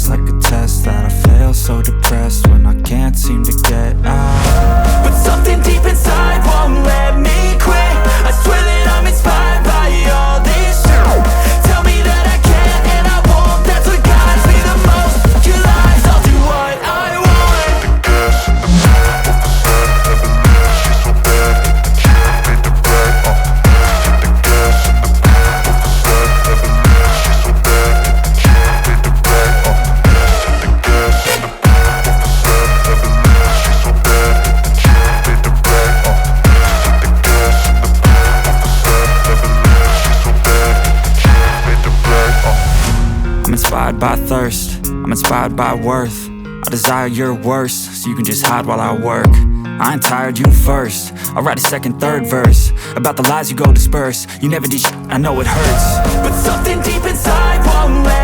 feels like a test that I fail, so depressed when I can't seem to get out. But something deep inside won't let me quit. I swear that I'm inspired by all this shit. Tell me that I can't and I won't. That's what guides me the most. Your lies, I'll do what I want. The gas in the back of the sun, never leave. She's so bad that the chick made the right. The gas in the back of the sun, never leave. She's so bad that the chick made the right. The gas in the back of the sun, never leave. She's so bad that the chick made the right. The gas in the back of the sun, never leave. She's so bad that the chick made the right. I'm inspired by thirst, I'm inspired by worth. I desire your worst, so you can just hide while I work. I ain't tired, you first. I'll write a second, third verse about the lies you go disperse. You never did shit, I know it hurts. But something deep inside won't let